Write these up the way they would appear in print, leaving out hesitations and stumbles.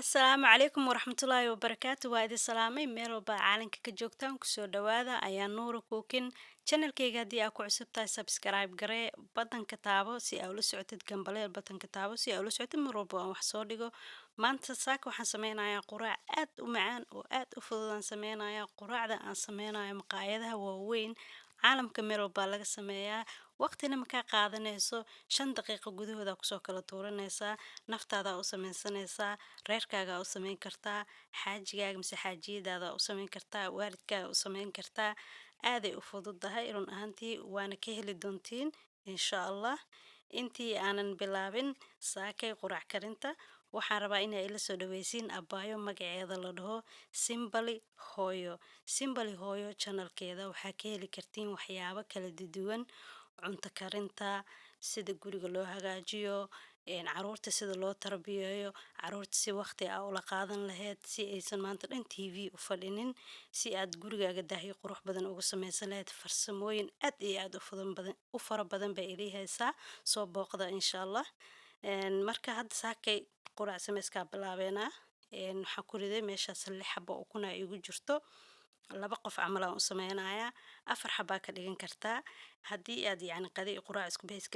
Asalaamu calaykum waraxmatullaahi wabarakaatu waa idin salaamay meel walba caalamka ka joogtaan kusoo dhawaada ayaa nuura kookin channelkayga haddii aad ku cusub tahay subscribe garee batanka taabo si aa ula socotid gambaleel batanka taabo si aa ula socotid mar walba aan wax soo dhigo maanta saaka waxaan sameynayaa quraac aad u macaan oo aad u fududaan sameynayaa quraacda aan sameynayo maqaayadaha waaweyn caalamka meel walbaa laga sameeyaa waqtina makaa qaadanayso 5 daqiiqo gudahooda kusoo kala tuuranaysaa naftaada u sameysanaysaa reerkaaga u sameyn kartaa xaajigaaga mise xaajiyadaada u sameyn kartaa waalidkaaga u sameyn kartaa aaday u fududahay run ahaantii waana ka heli doontiin insha allah intii aanan bilaabin saakay quraac karinta waxaan rabaa inay ila soo dhaweysiin abaayo magaceeda la dhaho simbali hooyo channelkeeda waxaa ka heli kartiin waxyaabo kala duwan cunto karinta sida guriga loo hagaajiyo caruurta sida loo tarbiyeeyo caruurta si waqti ah ula qaadan lahayd si aysan maanta dhan tv u fadhinin si aad gurigaaga daahyo qurux badan ugu sameysan lahayd farsamooyin aad iyo aad u fara badan bay idii haysaa soo booqda insha allah marka hadda saakay quraac sameyskaa bilaabeena waxaan ku riday meeshaas 6 xabo ukun ay igu jirto 2 qof camal aan u sameynayaa 4 xabaa ka dhigan kartaa haddii aad yacni qadi quraac isku bays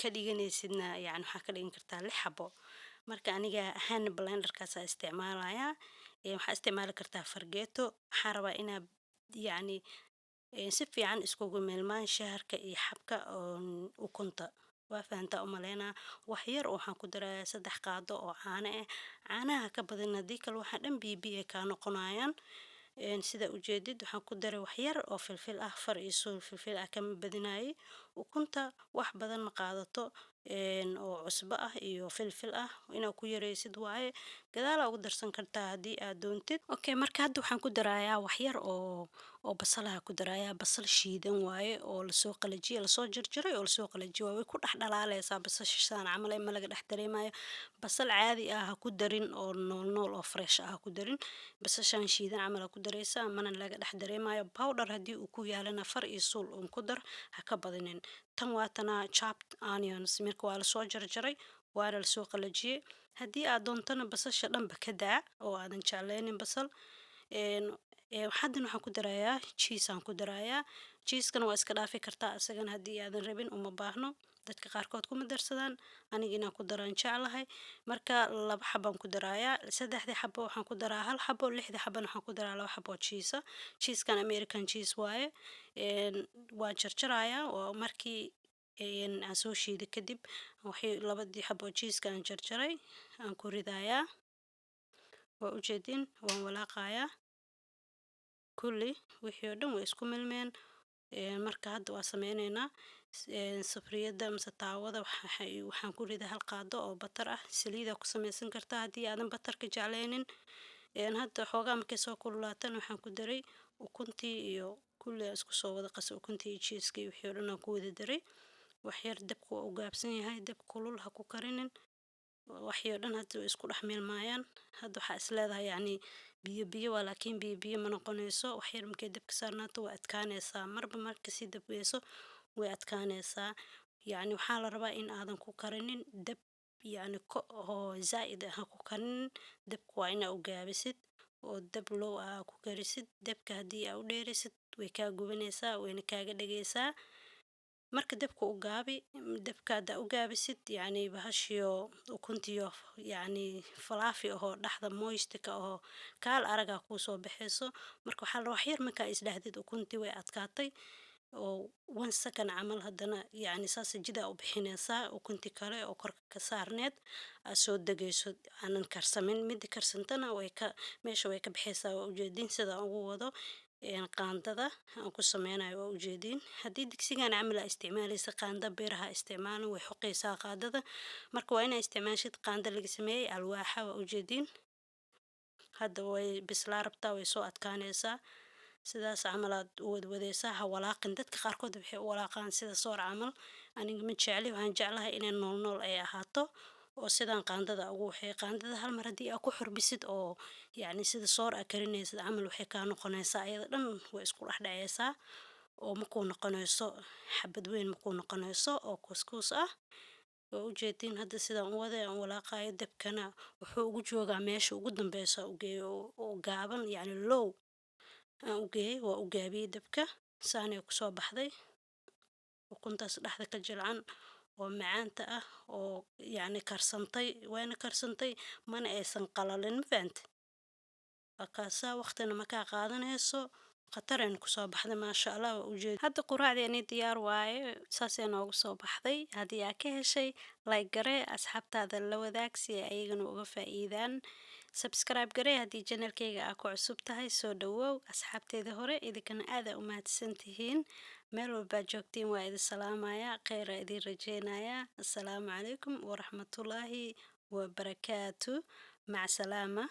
ka dhiganaysidna yacni waxaa ka dhigan kartaa 6 xabo marka aniga hand blenderkaasa isticmaalayaa waxaa isticmaali kartaa fargeeto waxaan rabaa inaad yacni si fiican iskugu milmaan shaharka iyo xabka ukunta waa fahantaa u maleynaa wax yar oo waxaan ku darayaa 3 qaado oo caano ah caanaha ka badan haddii kale waxaa dhan biyo kaa noqonayaan sida ujeedid waxaan ku daray wax yar oo filfil ah far iyo suul filfil ah kama badinaayay ukunta wax badan ma qaadato oo cusbo ah iyo filfil ah inaad ku yareysid waaye gadaal ugu darsan kartaa haddii aad doontid okay marka hadda waxaan ku darayaa wax yar oo basalaha ku darayaa basal shiidan waaye oo lasoo qalajiyay lasoo jarjaray oo lasoo qalajiyay way ku dhex dhalaalaysaa basasha saan camal ma laga dhex dareemayo basal caadi ah ha ku darin oo nool oo fresh ah ha ku darin basashan shiidan camal ha ku dareysaa mana laga dhex dareemayo powder haddii uu ku yaalana far iyo suul ku dar ha ka badinin tan waatana chopped onions marka waa lasoo jarjaray waana lasoo qalajiyay haddii aad doontana basasha dhanba ka daa oo aadan jeclaynin basal haddan waxaan ku darayaa cheese aan ku darayaa cheeskana waa iska dhaafi kartaa isagana haddii aadan rabin uma baahno dadka qaarkood kuma darsadaan aniga inaan ku daraan jeclahay marka 2 xabaan ku darayaa 3 xabo waxaan ku daraa 1 xabo 6 xabana waxaan ku daraa 2 xabo cheese cheeskan American cheese waaye waan jarjarayaa oo markii aan soo shiiday kadib waxay 2 xabo cheeska aan jarjaray aan ku ridayaa waa ujeedin waan walaaqayaa kulli wixii oo dhan way isku milmeen marka hadda waa sameynaynaa safriyada mise taawada waxaan ku ridaa 1 qaado oo batar ah saliida ku sameysan kartaa haddii aadan batarka jeclaynin hadda xoogaa markay soo kululaatan waxaan ku daray ukuntii iyo kulli isku soo wada qasay ukuntii iyo cheeskii wixii oo dhan aan ku wada daray wax yar dabku waa u gaabsan yahay dab kulul ha ku karinin waxii oo dhan hadda way isku dhex milmaayaan hadda waxaa is leedahay yacni biyo waa laakiin biyo ma noqonayso wax yar markay dabka saarnaato waa adkaanaysaa marba marka sii dabeyso way adkaanaysaa yacni waxaa la rabaa in aadan ku karinin dab yacni oo zaa'id ah ha ku karinin dabka waa inaa u gaabisid oo dab low ah ku karisid dabka haddii aa u dheeraysid way kaa gubanaysaa wayna kaaga dhagaysaa marka dabka u gaabi dabka hadda u gaabisid yacni bahashiyo ukuntiyo yacni falaafi ahoo dhaxda moistika ahoo kaal aragaa kuu soo baxayso marka waxaa la wax yar markaa isdhahdid ukuntii way adkaatay oo 1 second camal haddana yacni saas jida u bixinaysaa ukunti kale oo korka ka saarneed aad soo degayso aanan karsamin mid karsantana meesha way ka baxaysaa waa ujeedin sida ugu wado qaandada aan ku sameynayo waa ujeedin haddii digsigan camal aa isticmaalaysa qaanda beeraha isticmaalin way xoqaysaa qaandada marka waa inaa isticmaashid qaanda laga sameeyey alwaaxa waa ujeedin hadda way bislaa rabtaa way soo adkaanaysaa sidaas camal aad u wadwadaysaa ha walaaqin dadka qaarkood waxay u walaaqaan sida soor camal aniga ma jecli waxaan jeclahay inay nool ay ahaato oo sidaan qaandada ugu waxay qaandada hal mar haddii aa ku xurbisid oo yacni sida soor aa karinaysid camal waxay kaa noqonaysaa iyada dhan way isku dhex dhacaysaa oo makuu noqonayso xabad weyn makuu noqonayso oo kuskus ah oo u jeedin hadda sidaan u waday aan walaaqayo dabkana wuxuu ugu joogaa meesha ugu dambeysa u geeyo oo gaaban yacni low aan u geeyey waa u gaabiyey dabka saanay kusoo baxday ukuntaas dhexda ka jilcan oo macaanta ah oo yacni karsantay wayna karsantay mana aysan qalalin ma fahamtay markaasaa waqtina markaa qaadanayso khatarayna kusoo baxday maasha allah waa ujeed hadda quraacdeeni diyaar waaye saasay noogu soo baxday haddii aa ka heshay like garee asxaabtaada la wadaag si ay ayagana uga faa'iidaan subscribe garee haddii channelkayga aa ku cusub tahay soo dhawow asxaabteeda hore idinkana aad aa u mahadsan tihiin meel walbaa joogtiin waa idin salaamayaa kheyr aa idin rajeynayaa assalaamu calaykum waraxmatullaahi wabarakaatu mac salaama